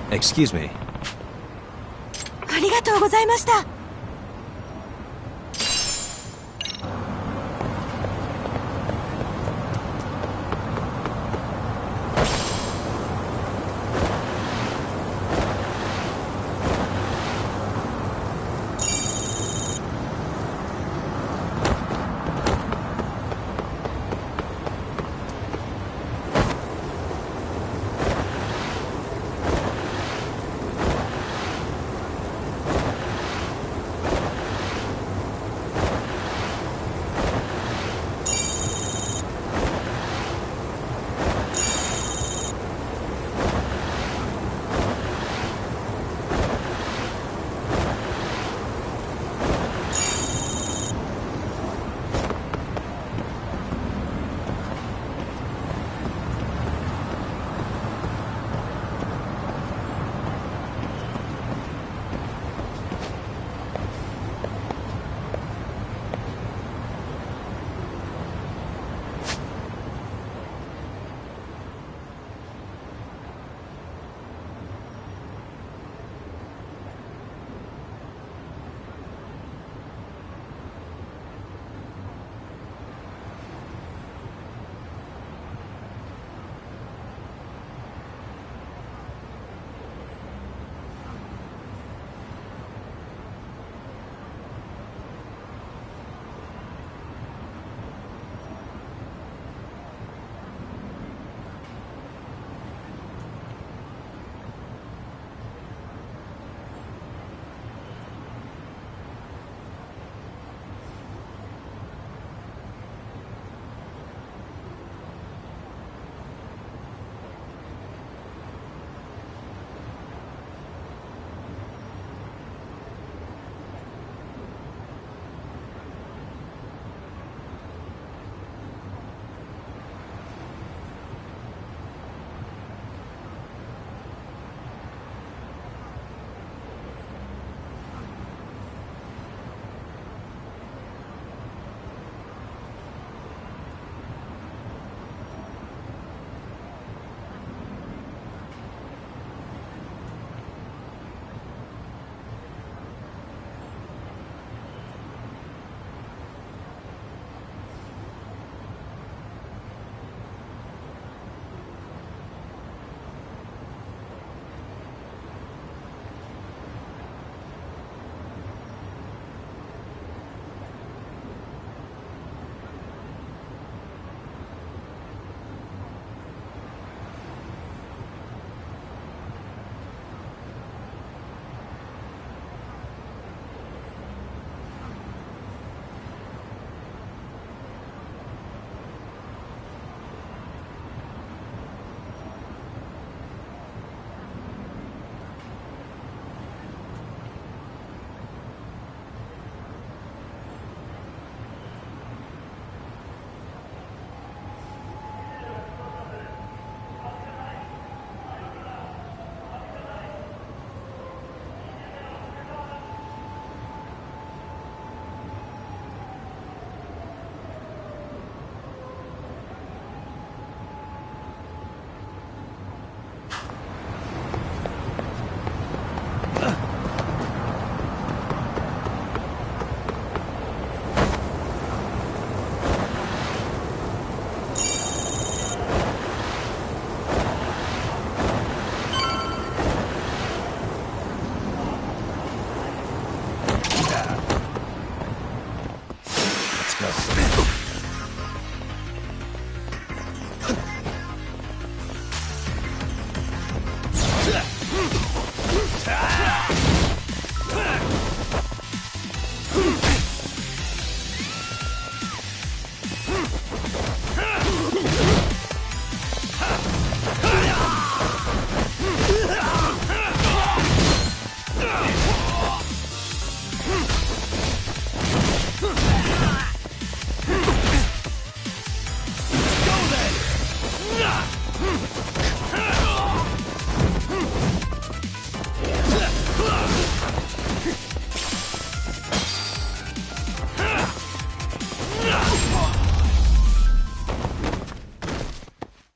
Excuse me. ありがとうございました。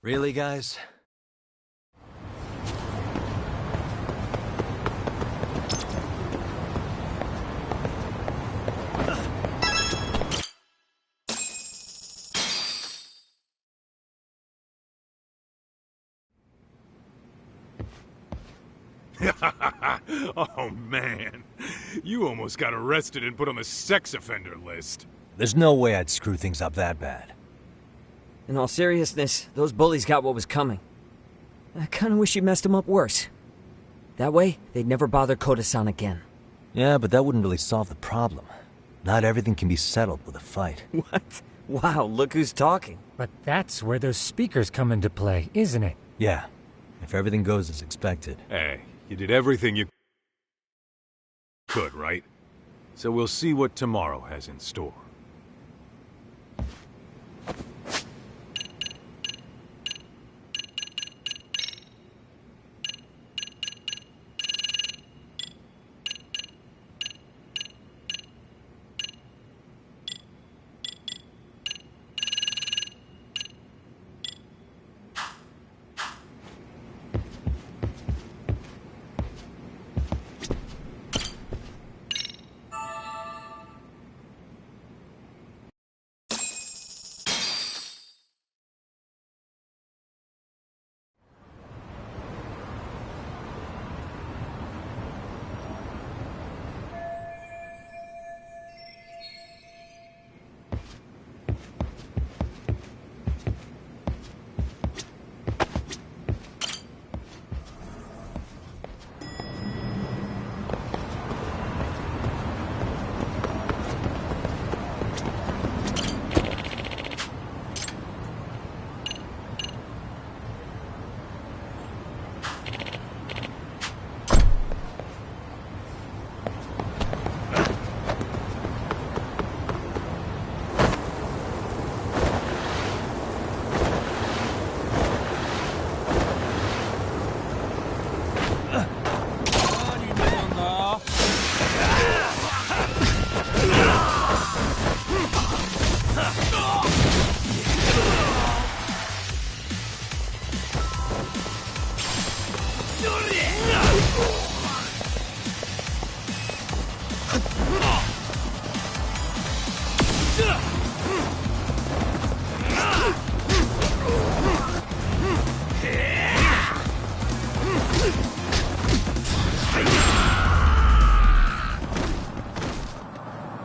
Really, guys? Oh, man. You almost got arrested and put on the sex offender list. There's no way I'd screw things up that bad. In all seriousness, those bullies got what was coming. I kinda wish you messed them up worse. That way, they'd never bother Koda-san again. Yeah, but that wouldn't really solve the problem. Not everything can be settled with a fight. What? Wow, look who's talking. But that's where those speakers come into play, isn't it? Yeah, if everything goes as expected. Hey, you did everything you could, right? So we'll see what tomorrow has in store.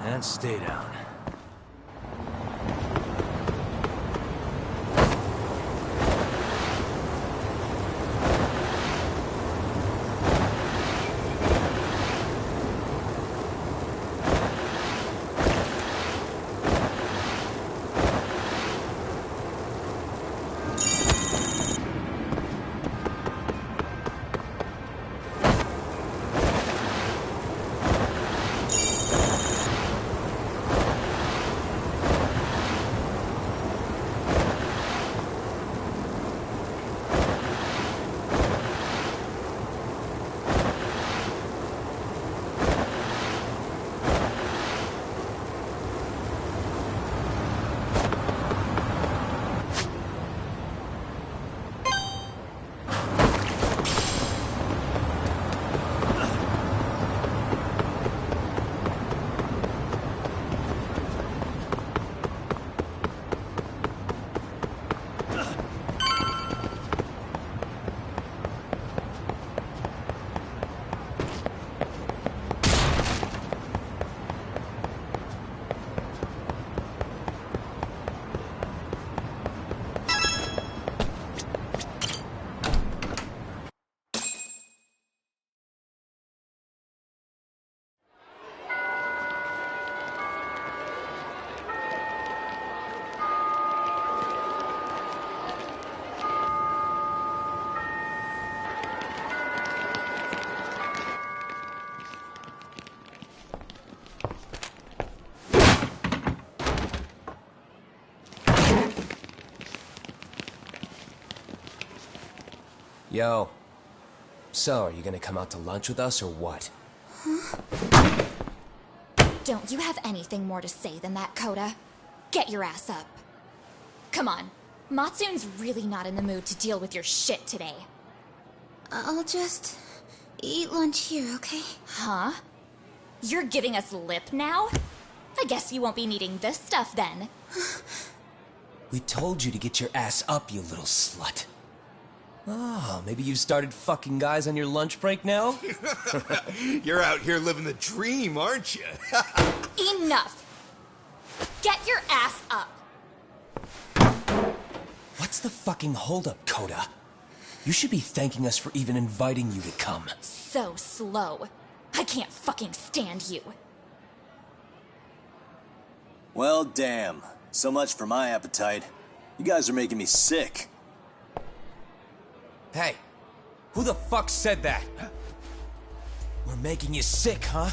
And stay down. Yo. So, are you gonna come out to lunch with us or what? Don't you have anything more to say than that, Koda? Get your ass up. Come on. Matsun's really not in the mood to deal with your shit today. I'll just eat lunch here, okay? Huh? You're giving us lip now? I guess you won't be needing this stuff then. We told you to get your ass up, you little slut. Oh, maybe you started fucking guys on your lunch break now? You're out here living the dream, aren't you? Enough! Get your ass up! What's the fucking holdup, Coda? You should be thanking us for even inviting you to come. So slow. I can't fucking stand you. Well, damn. So much for my appetite. You guys are making me sick. Hey, who the fuck said that? We're making you sick, huh?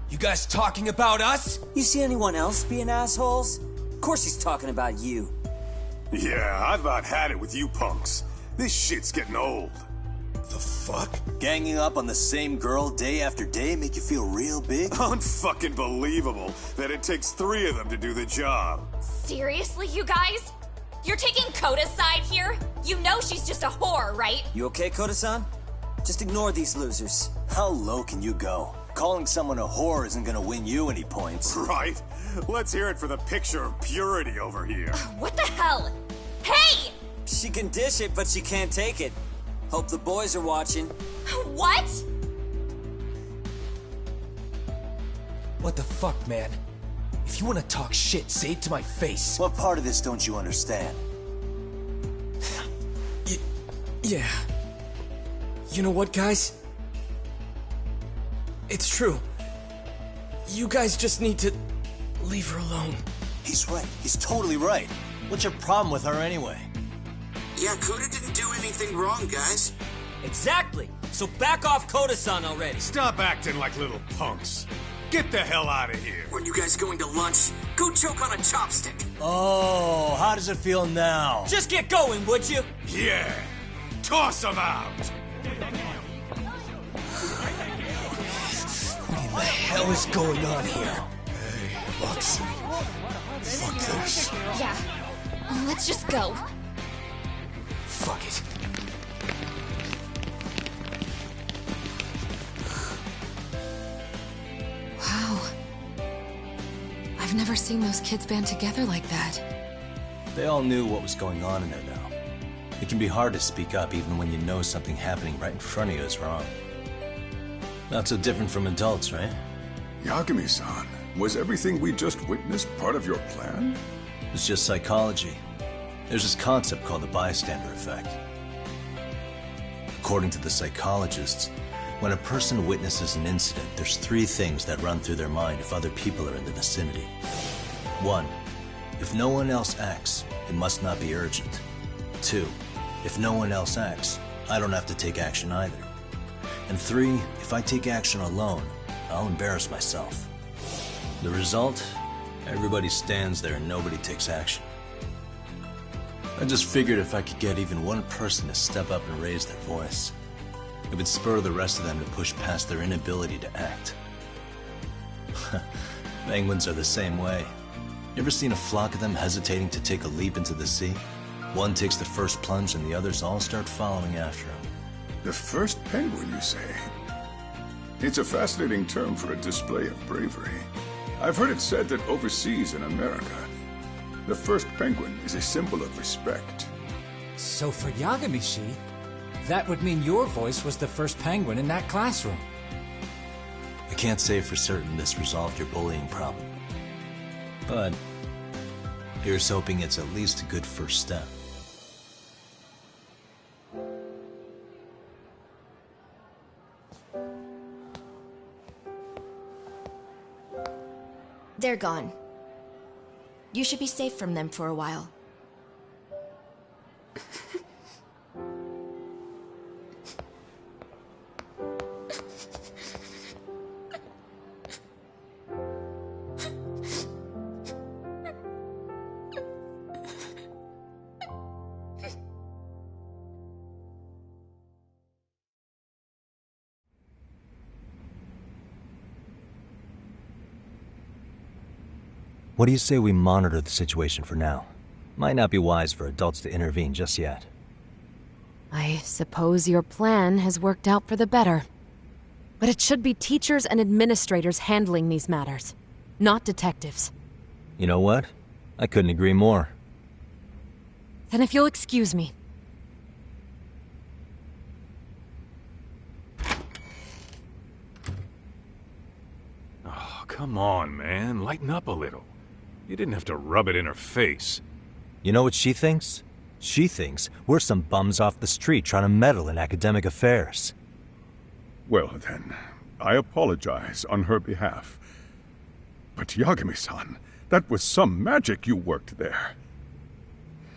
You guys talking about us? You see anyone else being assholes? Of course he's talking about you. Yeah, I've about had it with you punks. This shit's getting old. The fuck? Ganging up on the same girl day after day make you feel real big? Unfucking believable that it takes 3 of them to do the job. Seriously, you guys? You're taking Coda's side here? You know she's just a whore, right? You okay, Koda-san? Just ignore these losers. How low can you go? Calling someone a whore isn't gonna win you any points. Right? Let's hear it for the picture of purity over here. What the hell? Hey! She can dish it, but she can't take it. Hope the boys are watching. What? What the fuck, man? If you want to talk shit, say it to my face. What part of this don't you understand? Yeah. You know what, guys? It's true. You guys just need to leave her alone. He's right. He's totally right. What's your problem with her anyway? Yeah, Coda didn't do anything wrong, guys. Exactly. So back off Koda-san already. Stop acting like little punks. Get the hell out of here. When you guys going to lunch, go choke on a chopstick. Oh, how does it feel now? Just get going, would you? Yeah. Toss them out. What in the hell is going on here? Hey, Watson. Fuck this. Yeah. Let's just go. Fuck it. Wow. I've never seen those kids band together like that. They all knew what was going on in there now. It can be hard to speak up even when you know something happening right in front of you is wrong. Not so different from adults, right? Yagami-san, was everything we just witnessed part of your plan? It's just psychology. There's this concept called the bystander effect. According to the psychologists, when a person witnesses an incident, there's 3 things that run through their mind if other people are in the vicinity. 1, if no one else acts, it must not be urgent. 2, if no one else acts, I don't have to take action either. And 3, if I take action alone, I'll embarrass myself. The result? Everybody stands there and nobody takes action. I just figured if I could get even one person to step up and raise their voice, it would spur the rest of them to push past their inability to act. Penguins are the same way. You ever seen a flock of them hesitating to take a leap into the sea? One takes the first plunge and the others all start following after him. The first penguin, you say? It's a fascinating term for a display of bravery. I've heard it said that overseas in America, the first penguin is a symbol of respect. So for Yagami-shi, that would mean your voice was the first penguin in that classroom. I can't say for certain this resolved your bullying problem. But here's hoping it's at least a good first step. They're gone. You should be safe from them for a while. What do you say we monitor the situation for now? Might not be wise for adults to intervene just yet. I suppose your plan has worked out for the better. But it should be teachers and administrators handling these matters, not detectives. You know what? I couldn't agree more. Then if you'll excuse me. come on, man. Lighten up a little. You didn't have to rub it in her face. You know what she thinks? She thinks we're some bums off the street trying to meddle in academic affairs. Well then, I apologize on her behalf. But Yagami-san, that was some magic you worked there.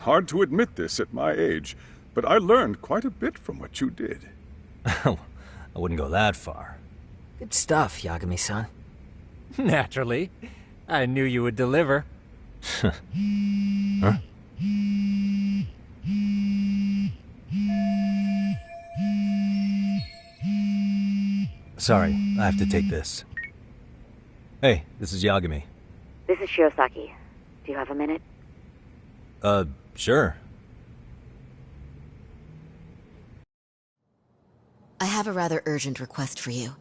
Hard to admit this at my age, but I learned quite a bit from what you did. I wouldn't go that far. Good stuff, Yagami-san. Naturally. I knew you would deliver. Huh? Sorry, I have to take this. Hey, this is Yagami. This is Shirosaki. Do you have a minute? Sure. I have a rather urgent request for you.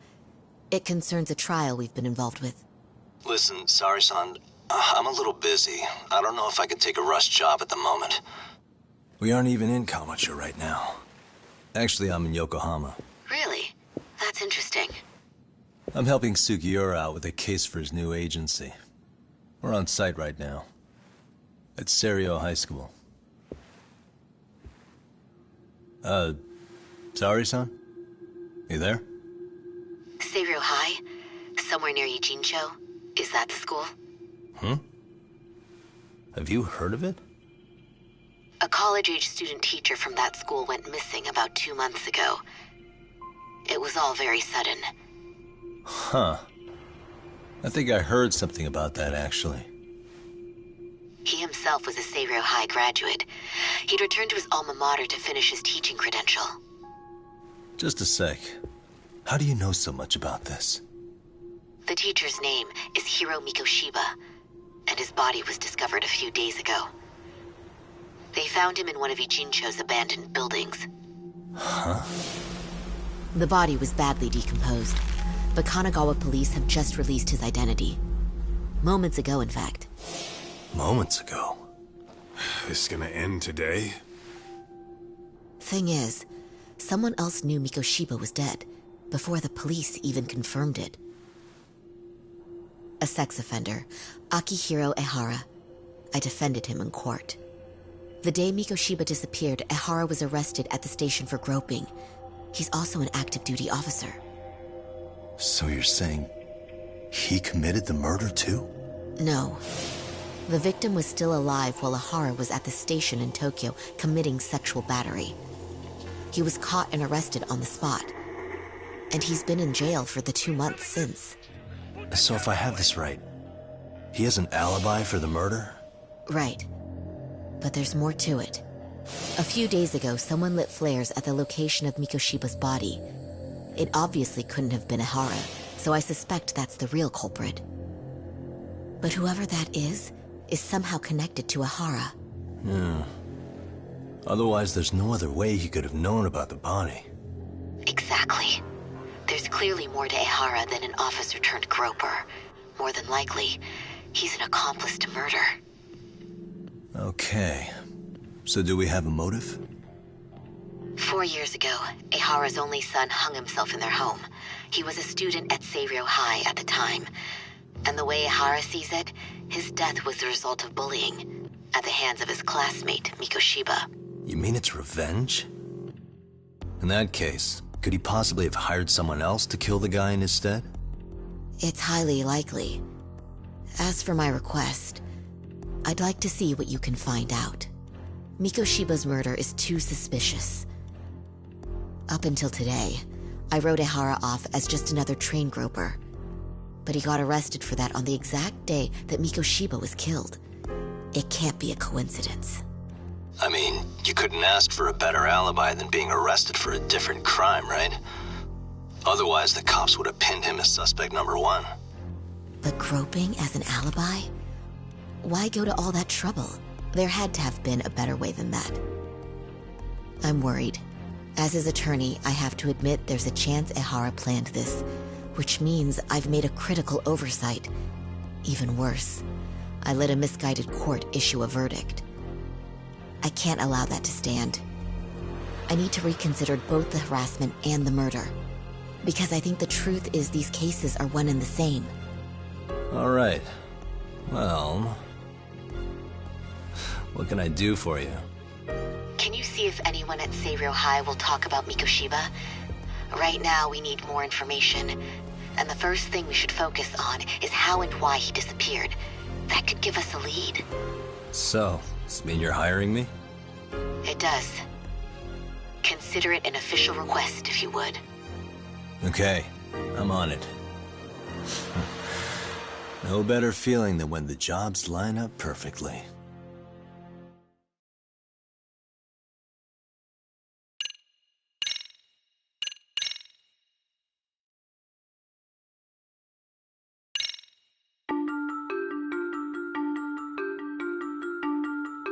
It concerns a trial we've been involved with. Listen, Sari-san, I'm a little busy. I don't know if I could take a rush job at the moment. We aren't even in Kawachi right now. Actually, I'm in Yokohama. Really? That's interesting. I'm helping Sugiura out with a case for his new agency. We're on site right now. At Seiryo High School. Sari-san? You there? Seiryo High? Somewhere near Ijincho? Is that the school? Have you heard of it? A college-age student teacher from that school went missing about 2 months ago. It was all very sudden. Huh. I think I heard something about that, actually. He himself was a Seiryo High graduate. He'd returned to his alma mater to finish his teaching credential. Just a sec. How do you know so much about this? The teacher's name is Hiro Mikoshiba, and his body was discovered a few days ago. They found him in one of Ijincho's abandoned buildings. Huh? The body was badly decomposed, but Kanagawa police have just released his identity. Moments ago, in fact. Moments ago? This is gonna end today? Thing is, someone else knew Mikoshiba was dead, before the police even confirmed it. A sex offender, Akihiro Ehara. I defended him in court. The day Mikoshiba disappeared, Ehara was arrested at the station for groping. He's also an active duty officer. So you're saying he committed the murder too? No. The victim was still alive while Ehara was at the station in Tokyo committing sexual battery. He was caught and arrested on the spot. And he's been in jail for the 2 months since. So if I have this right, he has an alibi for the murder? Right. But there's more to it. A few days ago, someone lit flares at the location of Mikoshiba's body. It obviously couldn't have been Ehara, so I suspect that's the real culprit. But whoever that is somehow connected to Ehara. Yeah. Otherwise, there's no other way he could have known about the body. Exactly. There's clearly more to Ehara than an officer-turned-groper. More than likely, he's an accomplice to murder. Okay. So do we have a motive? 4 years ago, Ehara's only son hung himself in their home. He was a student at Seiryo High at the time. And the way Ehara sees it, his death was the result of bullying at the hands of his classmate, Mikoshiba. You mean it's revenge? In that case, could he possibly have hired someone else to kill the guy in his stead? It's highly likely. As for my request, I'd like to see what you can find out. Mikoshiba's murder is too suspicious. Up until today, I wrote Ehara off as just another train groper. But he got arrested for that on the exact day that Mikoshiba was killed. It can't be a coincidence. I mean, you couldn't ask for a better alibi than being arrested for a different crime, right? Otherwise, the cops would have pinned him as suspect number 1. But groping as an alibi? Why go to all that trouble? There had to have been a better way than that. I'm worried. As his attorney, I have to admit there's a chance Ehara planned this, which means I've made a critical oversight. Even worse, I let a misguided court issue a verdict. I can't allow that to stand. I need to reconsider both the harassment and the murder, because I think the truth is these cases are one and the same. All right. Well, what can I do for you? Can you see if anyone at Seiryo High will talk about Mikoshiba? Right now, we need more information. And the first thing we should focus on is how and why he disappeared. That could give us a lead. So, does this mean you're hiring me? It does. Consider it an official request, if you would. Okay, I'm on it. No better feeling than when the jobs line up perfectly.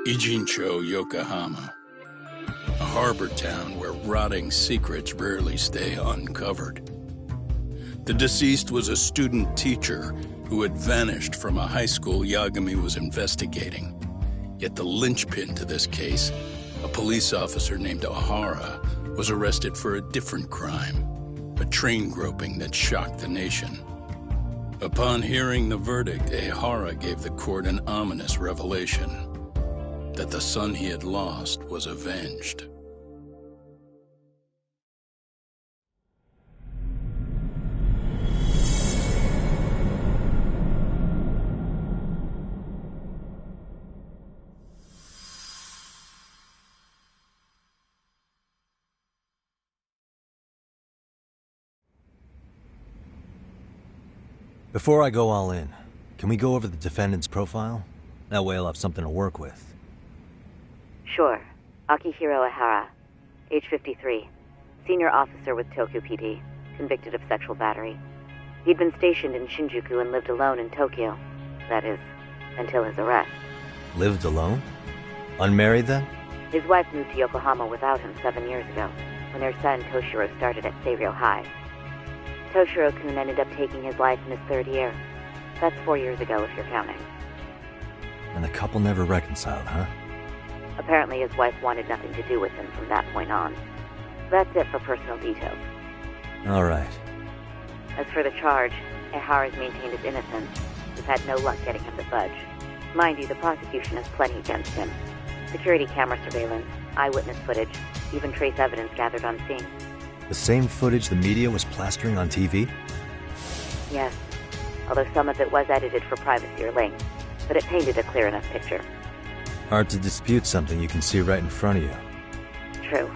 Ijincho, Yokohama. A harbor town where rotting secrets rarely stay uncovered. The deceased was a student teacher who had vanished from a high school Yagami was investigating. Yet the linchpin to this case, a police officer named Ohara, was arrested for a different crime, a train groping that shocked the nation. Upon hearing the verdict, Ohara gave the court an ominous revelation: that the son he had lost was avenged. Before I go all in, can we go over the defendant's profile? That way I'll have something to work with. Sure. Akihiro Ihara, age 53, senior officer with Tokyo PD, convicted of sexual battery. He'd been stationed in Shinjuku and lived alone in Tokyo. That is, until his arrest. Lived alone? Unmarried then? His wife moved to Yokohama without him 7 years ago, when their son Toshiro started at Seiryo High. Toshiro-kun ended up taking his life in his 3rd year. That's 4 years ago, if you're counting. And the couple never reconciled, huh? Apparently his wife wanted nothing to do with him from that point on. That's it for personal details. All right. As for the charge, Ihara's maintained his innocence. We've had no luck getting him to budge. Mind you, the prosecution has plenty against him. Security camera surveillance, eyewitness footage, even trace evidence gathered on scene. The same footage the media was plastering on TV? Yes, although some of it was edited for privacy or length, but it painted a clear enough picture. Hard to dispute something you can see right in front of you. True.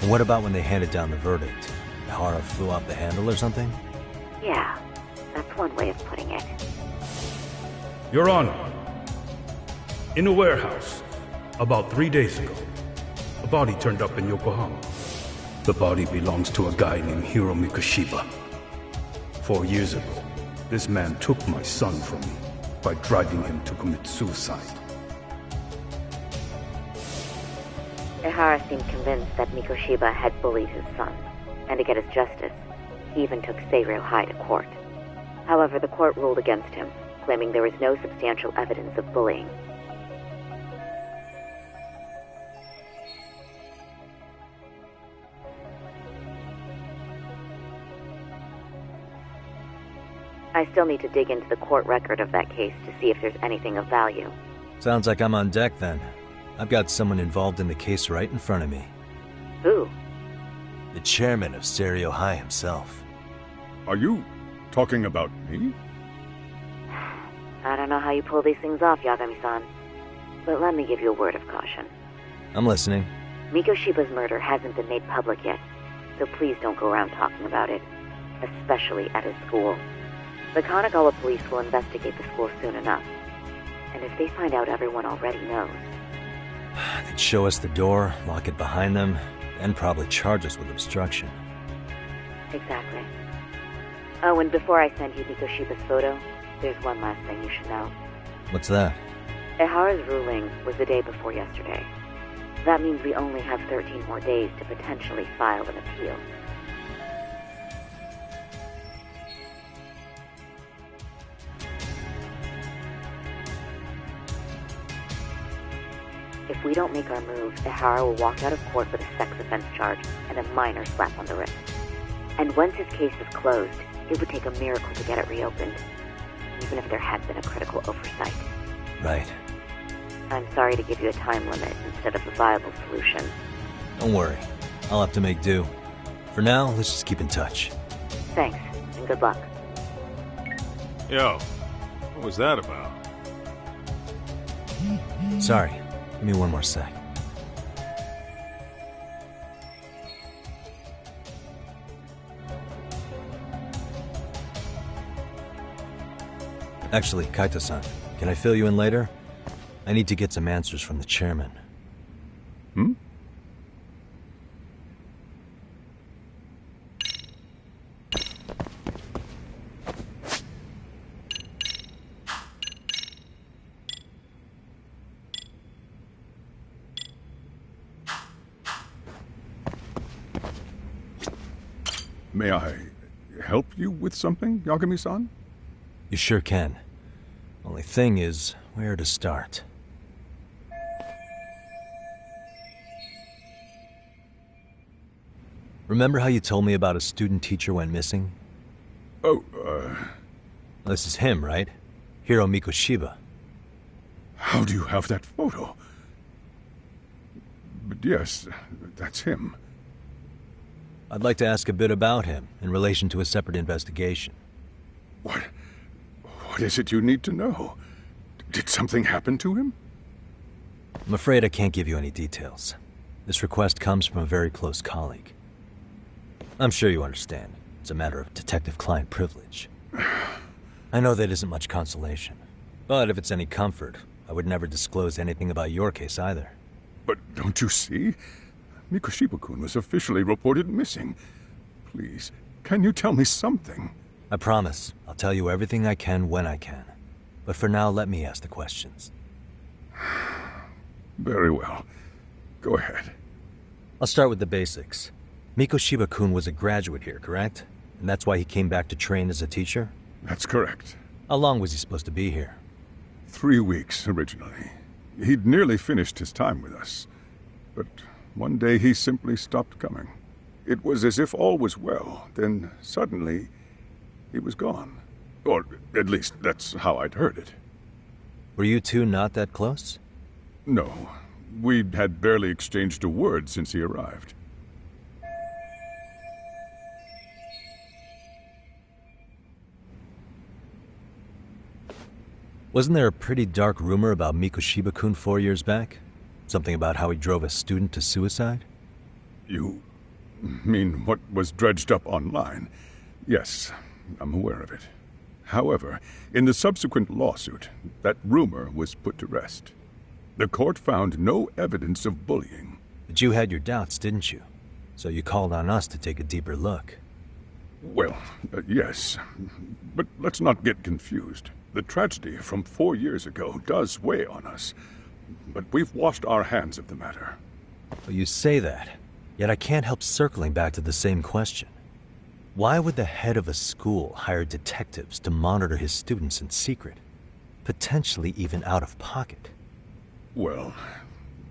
And what about when they handed down the verdict? Ihara flew off the handle or something? Yeah, that's one way of putting it. Your Honor, in a warehouse, about 3 days ago, a body turned up in Yokohama. The body belongs to a guy named Hiro Mikoshiba. 4 years ago, this man took my son from me by driving him to commit suicide. Ihara seemed convinced that Mikoshiba had bullied his son, and to get his justice, he even took Seiryo High to court. However, the court ruled against him, claiming there was no substantial evidence of bullying. I still need to dig into the court record of that case to see if there's anything of value. Sounds like I'm on deck then. I've got someone involved in the case right in front of me. Who? The chairman of Seiryo High himself. Are you talking about me? I don't know how you pull these things off, Yagami-san, but let me give you a word of caution. I'm listening. Mikoshiba's murder hasn't been made public yet, so please don't go around talking about it, especially at his school. The Kanagawa police will investigate the school soon enough, and if they find out everyone already knows... They'd show us the door, lock it behind them, and probably charge us with obstruction. Exactly. Oh, and before I send you Mikoshiba's photo, there's one last thing you should know. What's that? Ihara's ruling was the day before yesterday. That means we only have 13 more days to potentially file an appeal. If we don't make our move, Ihara will walk out of court with a sex offense charge and a minor slap on the wrist. And once his case is closed, it would take a miracle to get it reopened. even if there had been a critical oversight. Right. I'm sorry to give you a time limit instead of a viable solution. Don't worry. I'll have to make do. For now, let's just keep in touch. Thanks, and good luck. Yo, what was that about? Sorry. Give me one more sec. Actually, Kaito-san, can I fill you in later? I need to get some answers from the chairman. Hmm? May I help you with something, Yagami-san? You sure can. Only thing is, where to start? Remember how you told me about a student teacher went missing? Oh, This is him, right? Hiro Mikoshiba. How do you have that photo? But yes, that's him. I'd like to ask a bit about him in relation to a separate investigation. What is it you need to know? Did something happen to him? I'm afraid I can't give you any details. This request comes from a very close colleague. I'm sure you understand. It's a matter of detective-client privilege. I know that isn't much consolation. But if it's any comfort, I would never disclose anything about your case either. But don't you see? Mikoshiba-kun was officially reported missing. Please, can you tell me something? I promise. I'll tell you everything I can when I can. But for now, let me ask the questions. Very well. Go ahead. I'll start with the basics. Mikoshiba-kun was a graduate here, correct? And that's why he came back to train as a teacher? That's correct. How long was he supposed to be here? 3 weeks, originally. He'd nearly finished his time with us. But one day he simply stopped coming. It was as if all was well, then suddenly he was gone. Or at least that's how I'd heard it. Were you two not that close? No. We'd had barely exchanged a word since he arrived. Wasn't there a pretty dark rumor about Mikoshiba-kun 4 years back? Something about how he drove a student to suicide? You mean what was dredged up online? Yes, I'm aware of it. However, in the subsequent lawsuit, that rumor was put to rest. The court found no evidence of bullying. But you had your doubts, didn't you? So you called on us to take a deeper look. Well, yes. But let's not get confused. The tragedy from 4 years ago does weigh on us. But we've washed our hands of the matter. Well, you say that, yet I can't help circling back to the same question. Why would the head of a school hire detectives to monitor his students in secret? Potentially even out of pocket. Well,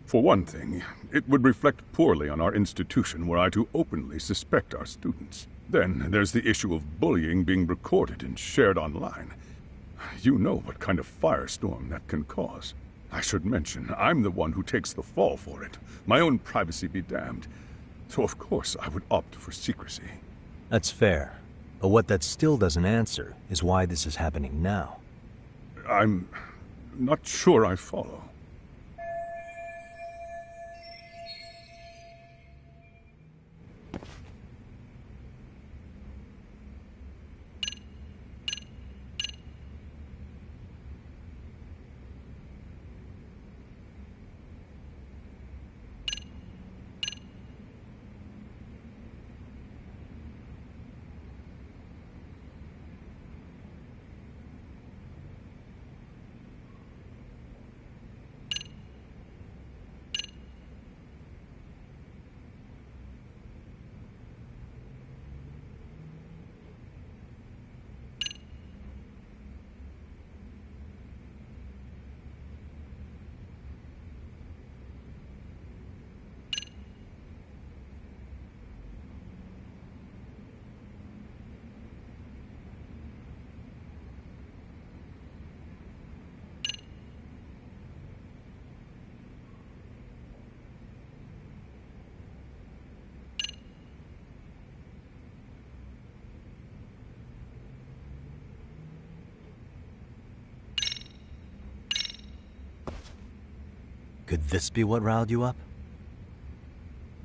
for one thing, it would reflect poorly on our institution were I to openly suspect our students. Then there's the issue of bullying being recorded and shared online. You know what kind of firestorm that can cause. I should mention, I'm the one who takes the fall for it. My own privacy be damned. So of course I would opt for secrecy. That's fair. But what that still doesn't answer is why this is happening now. I'm not sure I follow. Could this be what riled you up?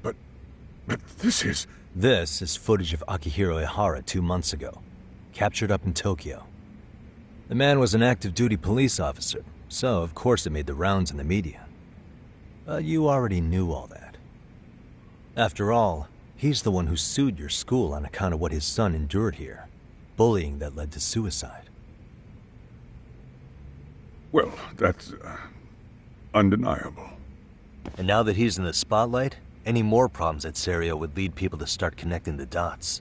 But this is... This is footage of Akihiro Ihara 2 months ago, captured up in Tokyo. The man was an active duty police officer, so of course it made the rounds in the media. But you already knew all that. After all, he's the one who sued your school on account of what his son endured here. Bullying that led to suicide. Well, that's undeniable. And now that he's in the spotlight, any more problems at Serio would lead people to start connecting the dots.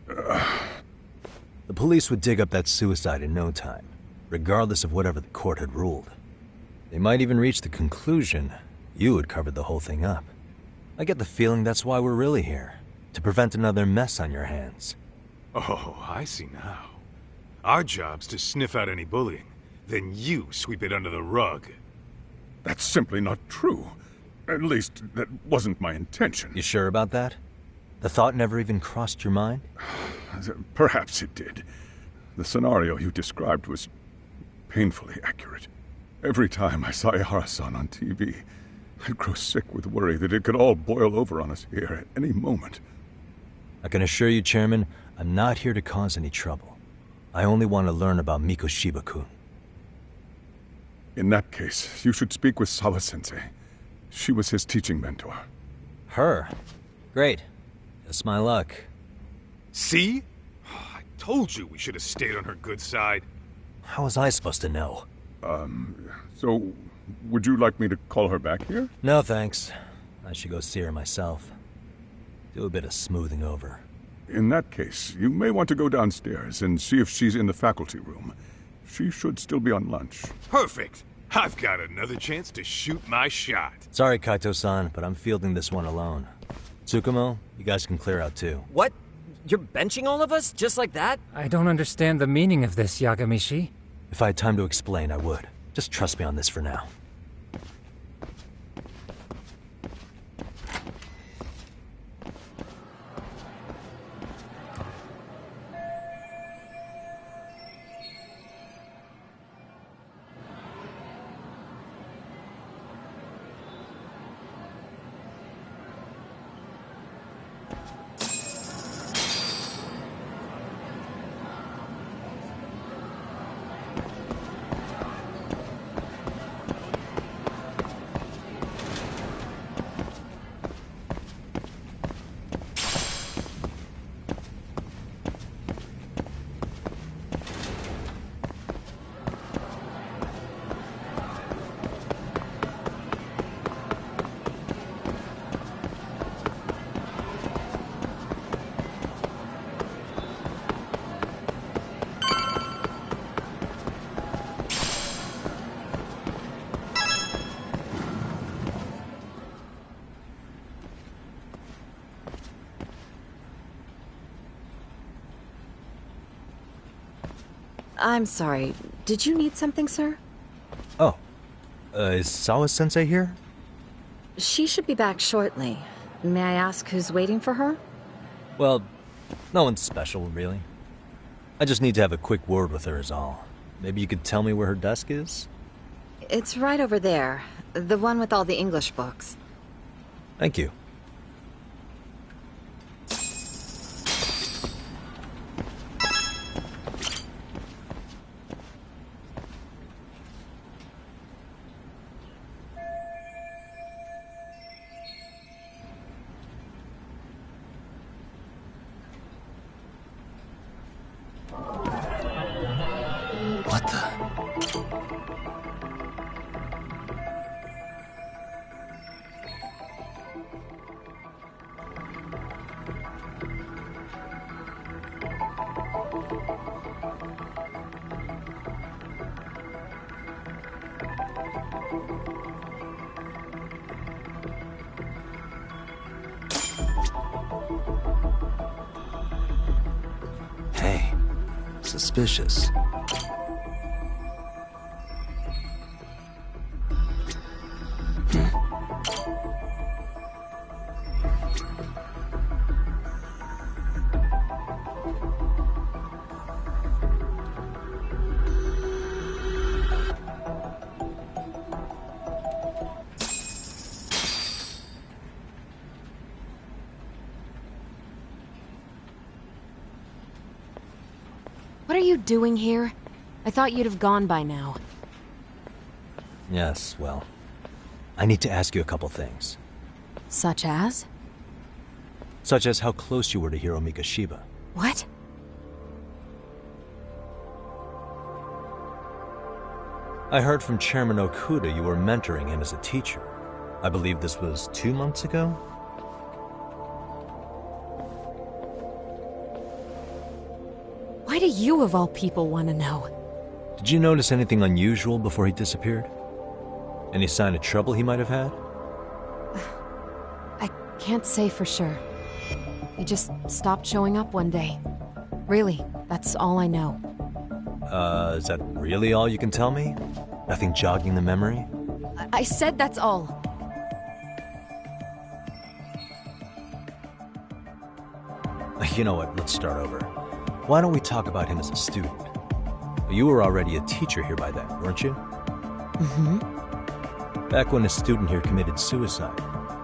The police would dig up that suicide in no time, regardless of whatever the court had ruled. They might even reach the conclusion you had covered the whole thing up. I get the feeling that's why we're really here, to prevent another mess on your hands. Oh, I see now. Our job's to sniff out any bullying, then you sweep it under the rug. That's simply not true. At least, that wasn't my intention. You sure about that? The thought never even crossed your mind? Perhaps it did. The scenario you described was painfully accurate. Every time I saw Ihara-san on TV, I'd grow sick with worry that it could all boil over on us here at any moment. I can assure you, Chairman, I'm not here to cause any trouble. I only want to learn about Mikoshiba-kun. In that case, you should speak with Sawa-sensei. She was his teaching mentor. Her? Great. Just my luck. See? I told you we should have stayed on her good side. How was I supposed to know? So, would you like me to call her back here? No, thanks. I should go see her myself. Do a bit of smoothing over. In that case, you may want to go downstairs and see if she's in the faculty room. She should still be on lunch. Perfect. I've got another chance to shoot my shot. Sorry, Kaito-san, but I'm fielding this one alone. Tsukumo, you guys can clear out too. What? You're benching all of us? Just like that? I don't understand the meaning of this, Yagamishi. If I had time to explain, I would. Just trust me on this for now. I'm sorry. Did you need something, sir? Oh. Is Sawa-sensei here? She should be back shortly. May I ask who's waiting for her? Well, no one's special, really. I just need to have a quick word with her is all. Maybe you could tell me where her desk is? It's right over there. The one with all the English books. Thank you. What the? Hey, suspicious. What are you doing here? I thought you'd have gone by now. Yes, well, I need to ask you a couple things. Such as? Such as how close you were to Hiro Mikoshiba. What? I heard from Chairman Okuda you were mentoring him as a teacher. I believe this was 2 months ago? Why do you, of all people, want to know? Did you notice anything unusual before he disappeared? Any sign of trouble he might have had? I can't say for sure. He just stopped showing up one day. Really, that's all I know. Is that really all you can tell me? Nothing jogging the memory? I said that's all. You know what, let's start over. Why don't we talk about him as a student? You were already a teacher here by then, weren't you? Mm-hmm. Back when a student here committed suicide,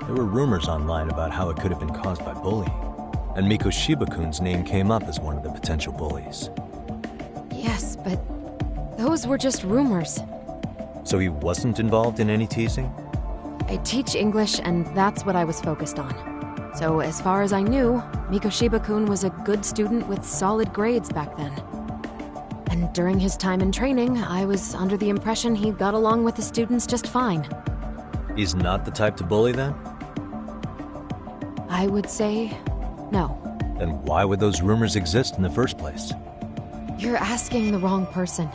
there were rumors online about how it could have been caused by bullying. And Mikoshiba-kun's name came up as one of the potential bullies. Yes, but those were just rumors. So he wasn't involved in any teasing? I teach English, and that's what I was focused on. So as far as I knew, Mikoshiba-kun was a good student with solid grades back then. And during his time in training, I was under the impression he got along with the students just fine. He's not the type to bully then? I would say no. Then why would those rumors exist in the first place? You're asking the wrong person.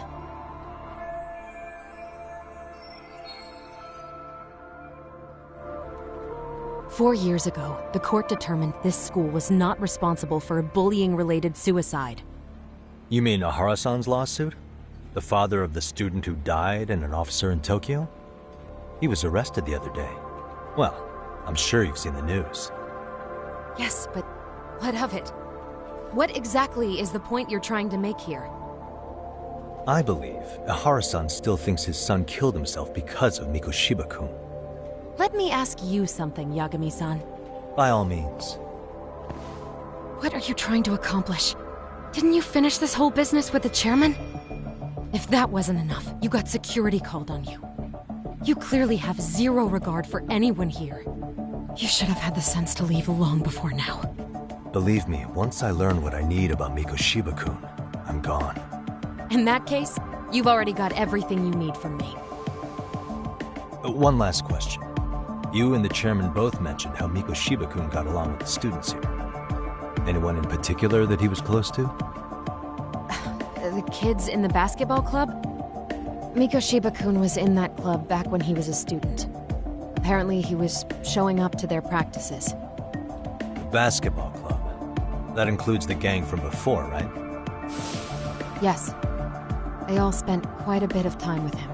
Four years ago, the court determined this school was not responsible for a bullying-related suicide. You mean Ahara-san's lawsuit? The father of the student who died and an officer in Tokyo? He was arrested the other day. Well, I'm sure you've seen the news. Yes, but what of it? What exactly is the point you're trying to make here? I believe Ahara-san still thinks his son killed himself because of Mikoshiba-kun. Let me ask you something, Yagami-san. By all means. What are you trying to accomplish? Didn't you finish this whole business with the chairman? If that wasn't enough, you got security called on you. You clearly have zero regard for anyone here. You should have had the sense to leave long before now. Believe me, once I learn what I need about Mikoshiba-kun, I'm gone. In that case, you've already got everything you need from me. One last question. You and the chairman both mentioned how Mikoshiba-kun got along with the students here. Anyone in particular that he was close to? The kids in the basketball club? Mikoshiba-kun was in that club back when he was a student. Apparently he was showing up to their practices. The basketball club? That includes the gang from before, right? Yes. They all spent quite a bit of time with him.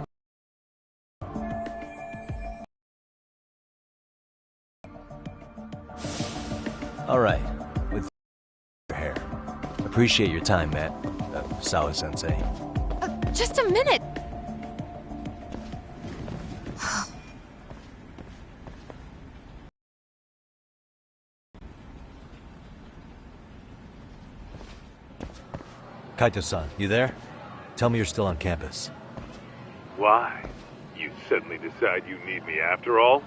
All right. With your hair. Appreciate your time, Matt. Sawa-sensei. Just a minute! Kaito-san, you there? Tell me you're still on campus. Why? You suddenly decide you need me after all?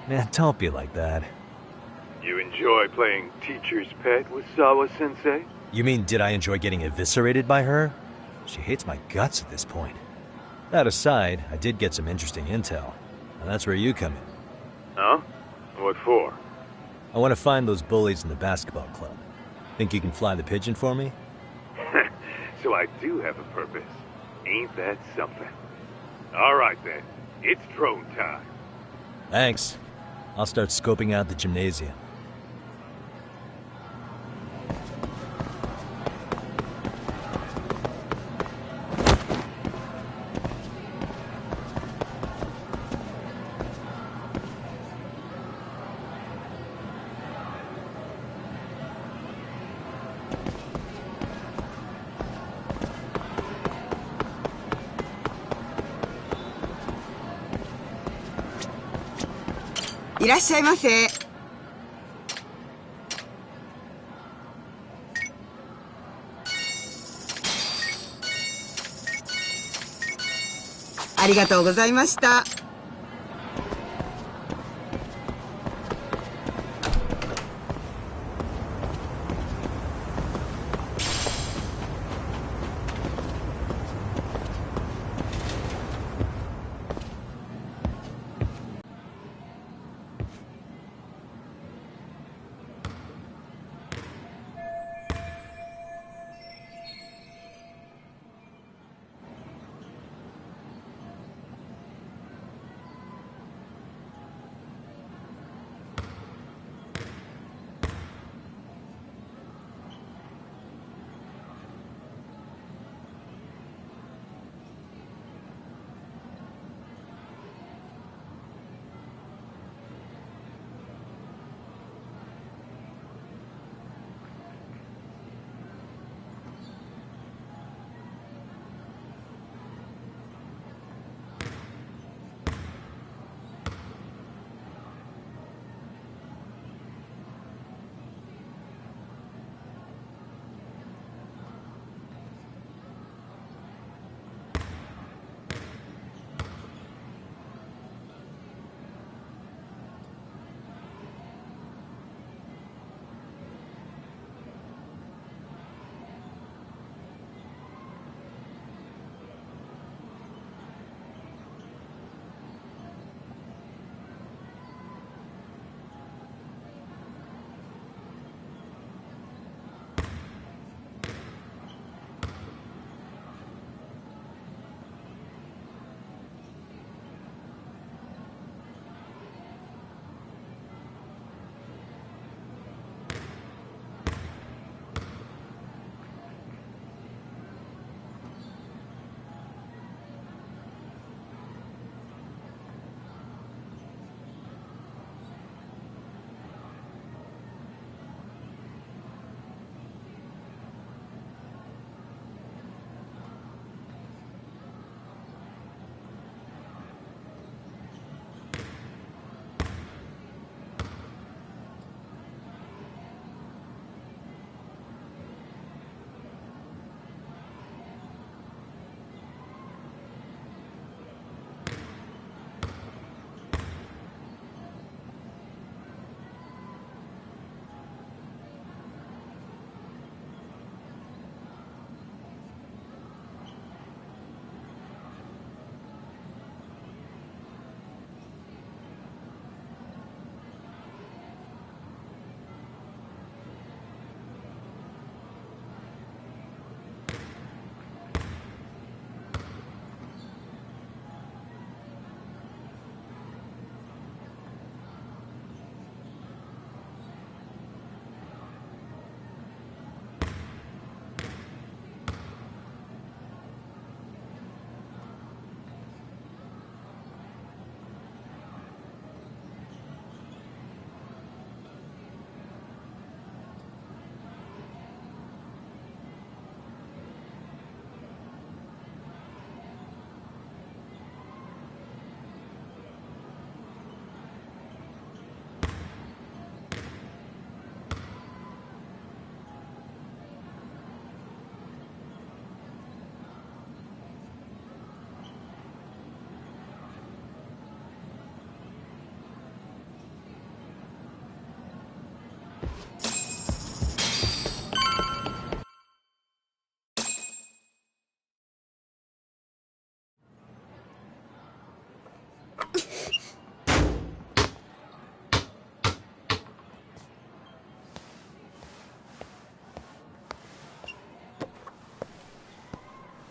Man, don't be like that. You enjoy playing teacher's pet with Sawa-sensei? You mean, did I enjoy getting eviscerated by her? She hates my guts at this point. That aside, I did get some interesting intel, and that's where you come in. Huh? What for? I want to find those bullies in the basketball club. Think you can fly the pigeon for me? So I do have a purpose. Ain't that something? All right then, it's drone time. Thanks. I'll start scoping out the gymnasium.いらっしゃいませ。ありがとうございました。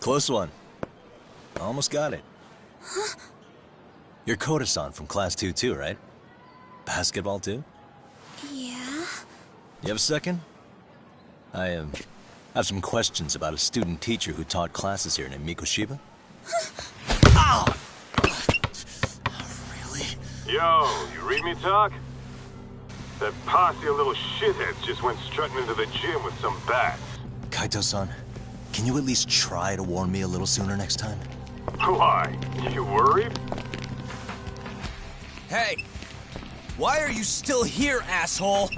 Close one. Almost got it. Huh? You're Koda-san from Class 2 too, right? Basketball too? Yeah? You have a second? I have some questions about a student teacher who taught classes here named Mikoshiba. Ow! Really? Yo, you read me talk? That posse of little shitheads just went strutting into the gym with some bats. Kaito-san, can you at least try to warn me a little sooner next time? Why? You worried? Hey! Why are you still here, asshole?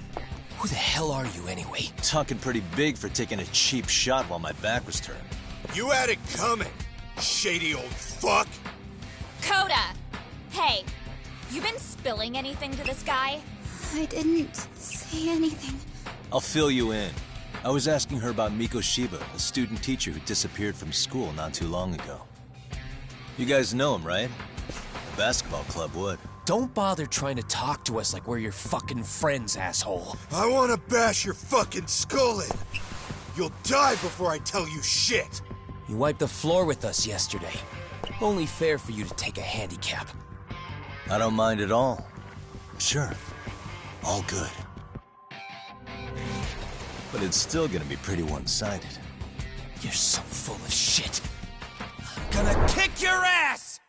Who the hell are you anyway? Talking pretty big for taking a cheap shot while my back was turned. You had it coming, shady old fuck. Coda! Hey, you been spilling anything to this guy? I didn't say anything. I'll fill you in. I was asking her about Miko Shiba, a student teacher who disappeared from school not too long ago. You guys know him, right? The basketball club would. Don't bother trying to talk to us like we're your fucking friends, asshole. I want to bash your fucking skull in. You'll die before I tell you shit. You wiped the floor with us yesterday. Only fair for you to take a handicap. I don't mind at all. Sure. All good. But it's still gonna be pretty one-sided. You're so full of shit. I'm gonna kick your ass!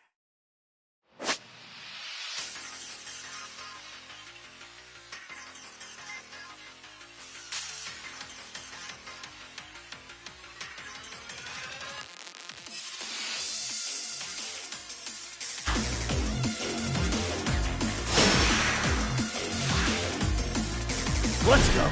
Let's go!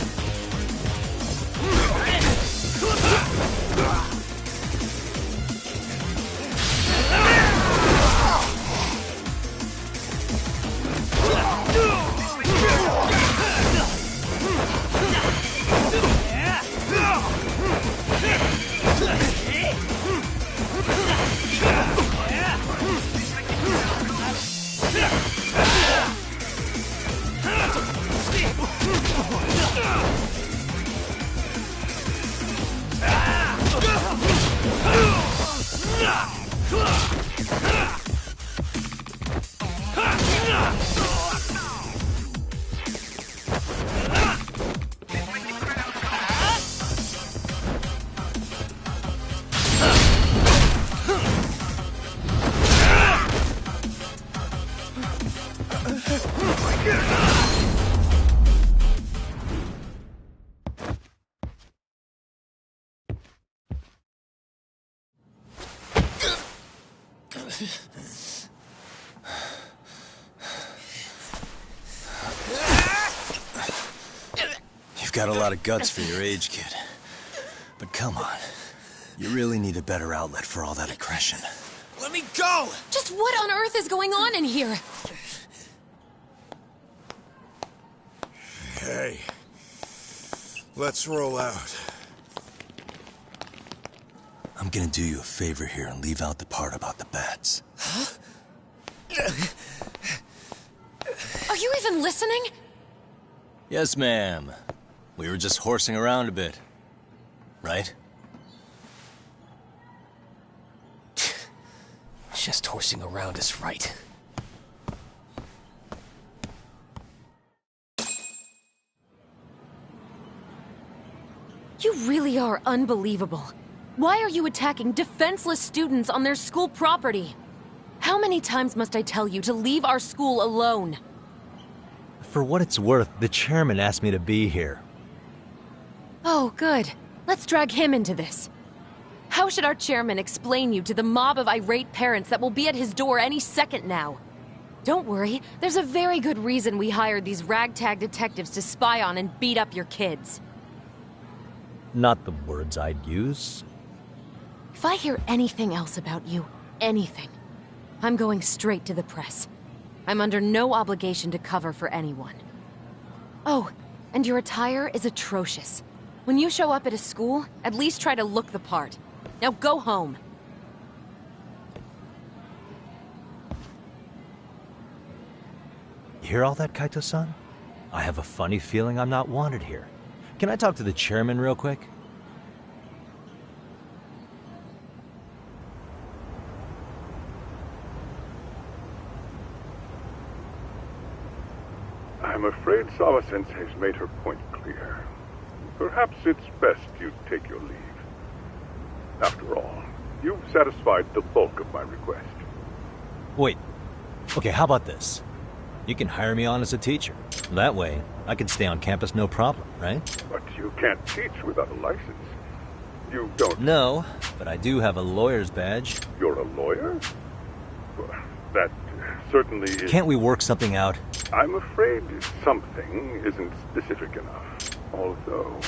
You've got a lot of guts for your age, kid. But come on. You really need a better outlet for all that aggression. Let me go! Just what on earth is going on in here? Hey. Let's roll out. I'm gonna do you a favor here and leave out the part about the bats. Huh? Are you even listening? Yes, ma'am. We were just horsing around a bit. Right? Just horsing around is right. You really are unbelievable. Why are you attacking defenseless students on their school property? How many times must I tell you to leave our school alone? For what it's worth, the chairman asked me to be here. Oh, good. Let's drag him into this. How should our chairman explain you to the mob of irate parents that will be at his door any second now? Don't worry, there's a very good reason we hired these ragtag detectives to spy on and beat up your kids. Not the words I'd use. If I hear anything else about you, anything, I'm going straight to the press. I'm under no obligation to cover for anyone. Oh, and your attire is atrocious. When you show up at a school, at least try to look the part. Now go home. You hear all that, Kaito-san? I have a funny feeling I'm not wanted here. Can I talk to the chairman real quick? I'm afraid Sawa-sensei's made her point clear. Perhaps it's best you take your leave. After all, you've satisfied the bulk of my request. Wait. Okay, how about this? You can hire me on as a teacher. That way, I can stay on campus no problem, right? But you can't teach without a license. You don't... No, but I do have a lawyer's badge. You're a lawyer? Well, that certainly is... Can't we work something out? I'm afraid something isn't specific enough. Although,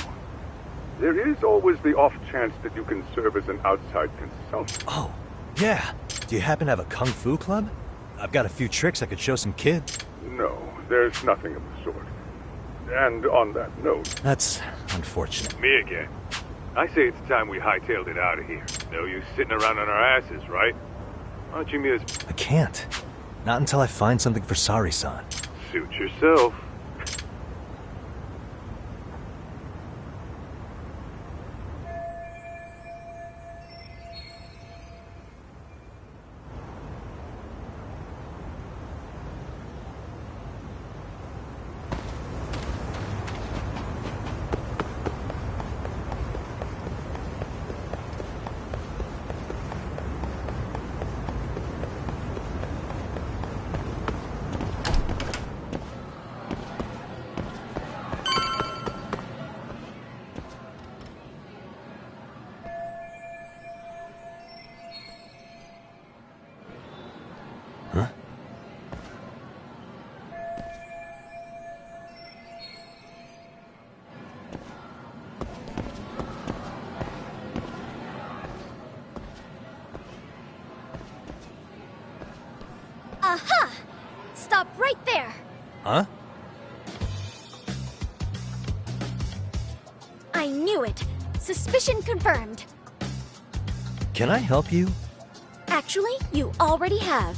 there is always the off chance that you can serve as an outside consultant. Oh, yeah. Do you happen to have a kung fu club? I've got a few tricks I could show some kids. No, there's nothing of the sort. And on that note... That's unfortunate. Me again. I say it's time we hightailed it out of here. No use sitting around on our asses, right? Why don't you meet us? I can't. Not until I find something for Sari-san. Suit yourself. Aha! Stop right there! Huh? I knew it. Suspicion confirmed. Can I help you? Actually, you already have.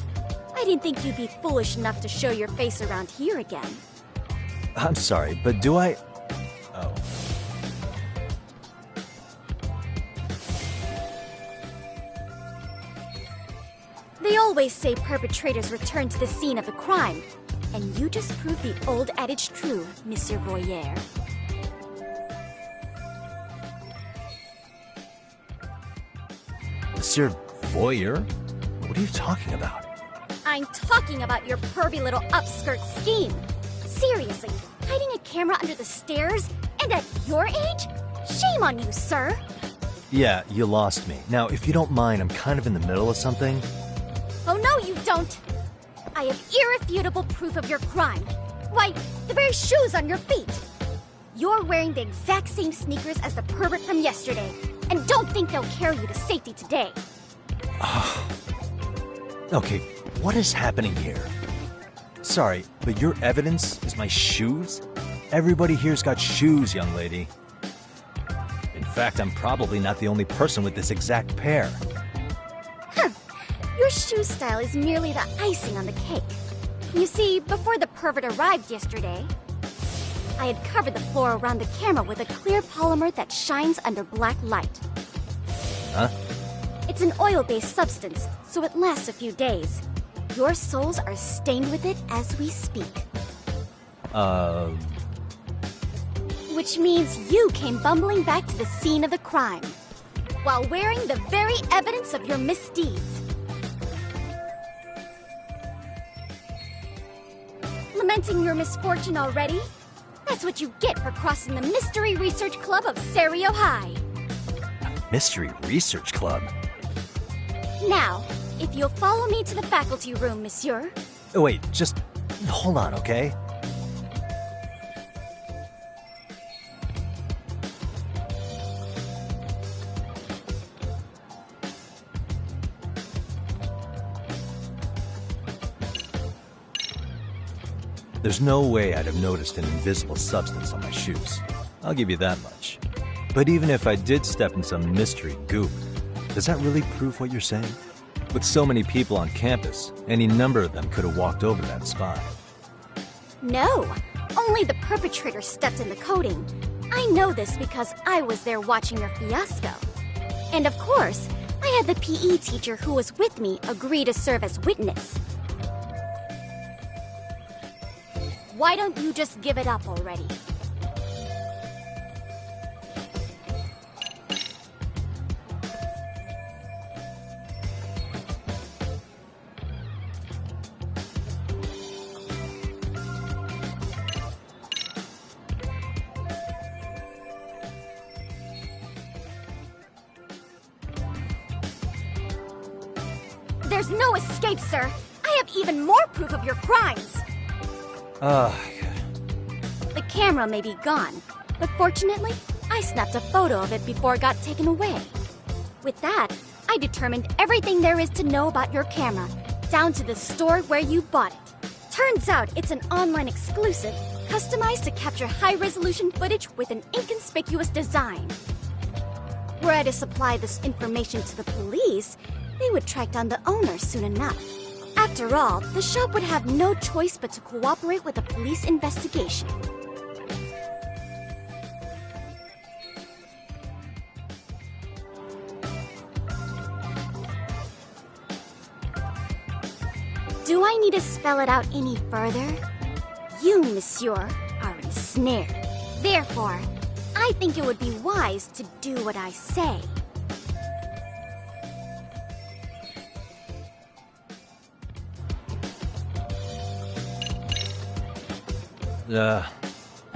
I didn't think you'd be foolish enough to show your face around here again. I'm sorry, but do I... Oh. They always say perpetrators return to the scene of the crime. And you just proved the old adage true, Monsieur Voyeur. Monsieur Voyeur? What are you talking about? I'm talking about your pervy little upskirt scheme. Seriously, hiding a camera under the stairs? And at your age? Shame on you, sir. Yeah, you lost me. Now, if you don't mind, I'm kind of in the middle of something. Oh, no, you don't. I have irrefutable proof of your crime. Why, the very shoes on your feet. You're wearing the exact same sneakers as the pervert from yesterday, and don't think they'll carry you to safety today. Okay, what is happening here? Sorry, but your evidence is my shoes? Everybody here's got shoes, young lady. In fact, I'm probably not the only person with this exact pair. Your shoe style is merely the icing on the cake. You see, before the pervert arrived yesterday, I had covered the floor around the camera with a clear polymer that shines under black light. Huh? It's an oil-based substance, so it lasts a few days. Your soles are stained with it as we speak. Which means you came bumbling back to the scene of the crime, while wearing the very evidence of your misdeeds. Lamenting your misfortune already? That's what you get for crossing the Mystery Research Club of Serio High. Mystery Research Club? Now, if you'll follow me to the faculty room, monsieur. Oh, wait, just hold on, okay? There's no way I'd have noticed an invisible substance on my shoes. I'll give you that much. But even if I did step in some mystery goop, does that really prove what you're saying? With so many people on campus, any number of them could have walked over that spot. No, only the perpetrator stepped in the coating. I know this because I was there watching your fiasco. And of course, I had the PE teacher who was with me agree to serve as witness. Why don't you just give it up already? There's no escape, sir. I have even more proof of your crimes. The camera may be gone, but fortunately, I snapped a photo of it before it got taken away. With that, I determined everything there is to know about your camera, down to the store where you bought it. Turns out it's an online exclusive, customized to capture high-resolution footage with an inconspicuous design. Were I to supply this information to the police, they would track down the owner soon enough. After all, the shop would have no choice but to cooperate with the police investigation. Do I need to spell it out any further? You, monsieur, are ensnared. Therefore, I think it would be wise to do what I say.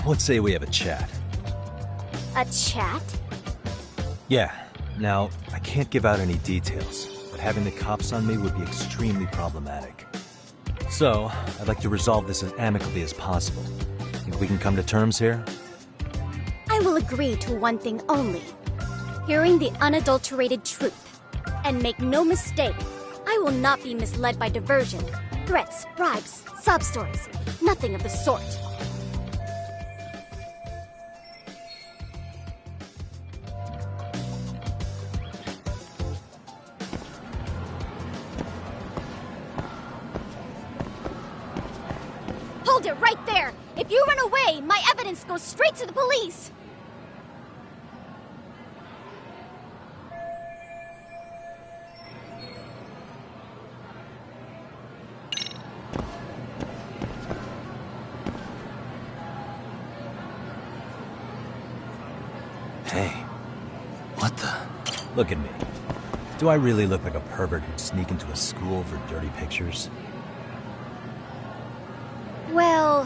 Let's say we have a chat. A chat? Yeah. Now, I can't give out any details, but having the cops on me would be extremely problematic. So, I'd like to resolve this as amicably as possible. Think we can come to terms here? I will agree to one thing only. Hearing the unadulterated truth. And make no mistake, I will not be misled by diversion, threats, bribes, sob stories. Nothing of the sort. Hold it right there! If you run away, my evidence goes straight to the police! Hey, what the? Look at me. Do I really look like a pervert who'd sneak into a school for dirty pictures? Well,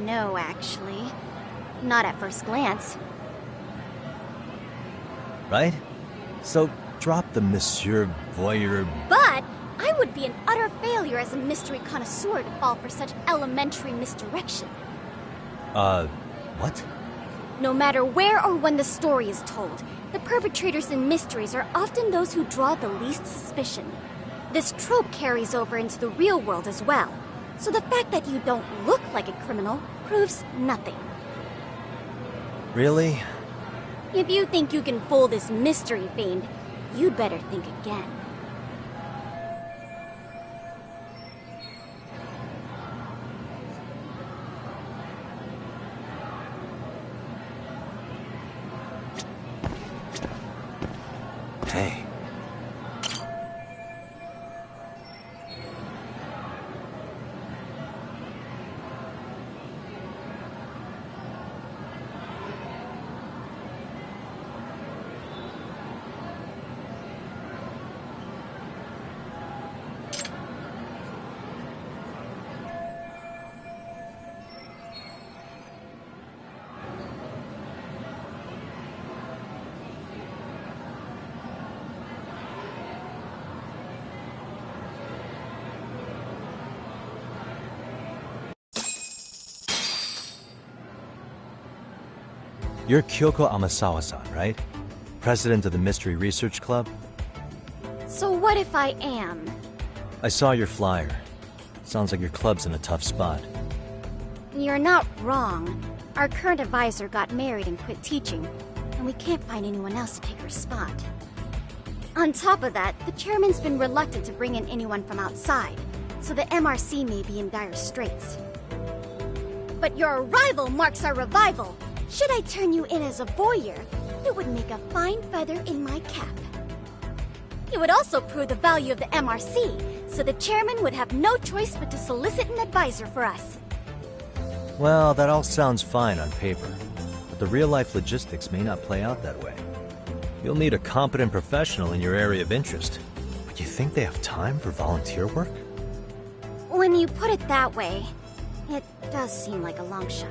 no, actually. Not at first glance. Right? So, drop the Monsieur Voyeur... But I would be an utter failure as a mystery connoisseur to fall for such elementary misdirection. What? No matter where or when the story is told, the perpetrators in mysteries are often those who draw the least suspicion. This trope carries over into the real world as well. So the fact that you don't look like a criminal proves nothing. Really? If you think you can fool this mystery fiend, you'd better think again. Hey. You're Kyoko Amasawa-san, right? President of the Mystery Research Club? So what if I am? I saw your flyer. Sounds like your club's in a tough spot. You're not wrong. Our current advisor got married and quit teaching, and we can't find anyone else to take her spot. On top of that, the chairman's been reluctant to bring in anyone from outside, so the MRC may be in dire straits. But your arrival marks our revival! Should I turn you in as a voyeur, it would make a fine feather in my cap. It would also prove the value of the MRC, so the chairman would have no choice but to solicit an advisor for us. Well, that all sounds fine on paper, but the real-life logistics may not play out that way. You'll need a competent professional in your area of interest, but you think they have time for volunteer work? When you put it that way, it does seem like a long shot.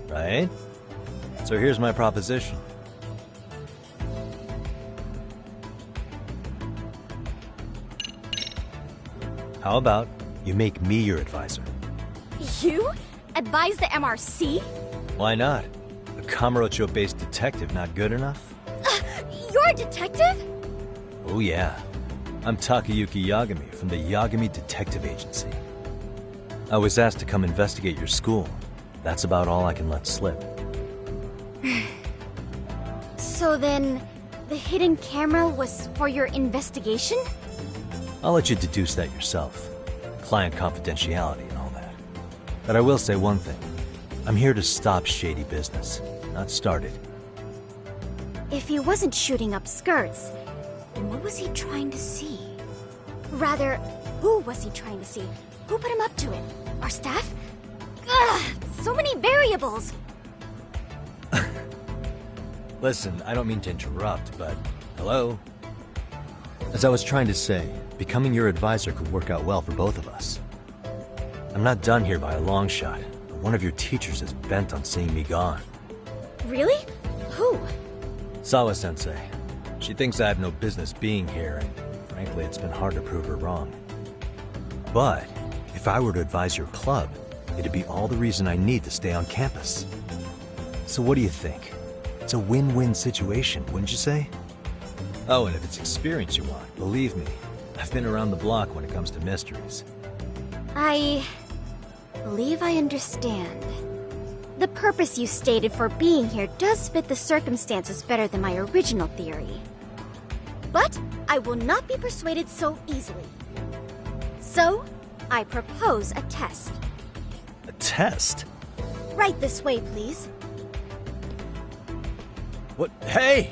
Right? So here's my proposition. How about you make me your advisor? You? Advise the MRC? Why not? A Kamurocho-based detective not good enough? You're a detective? Oh yeah. I'm Takayuki Yagami from the Yagami Detective Agency. I was asked to come investigate your school. That's about all I can let slip. So then, the hidden camera was for your investigation? I'll let you deduce that yourself. Client confidentiality and all that. But I will say one thing. I'm here to stop shady business, not start it. If he wasn't shooting up skirts, then what was he trying to see? Rather, who was he trying to see? Who put him up to it? Our staff? Ugh, so many variables! Listen, I don't mean to interrupt, but... Hello? As I was trying to say, becoming your advisor could work out well for both of us. I'm not done here by a long shot, but one of your teachers is bent on seeing me gone. Really? Who? Sawa-sensei. She thinks I have no business being here, and frankly, it's been hard to prove her wrong. But, if I were to advise your club, it'd be all the reason I need to stay on campus. So what do you think? It's a win-win situation, wouldn't you say? Oh, and if it's experience you want, believe me, I've been around the block when it comes to mysteries. I believe I understand. The purpose you stated for being here does fit the circumstances better than my original theory. But I will not be persuaded so easily. So, I propose a test. A test? Right this way, please. What? Hey!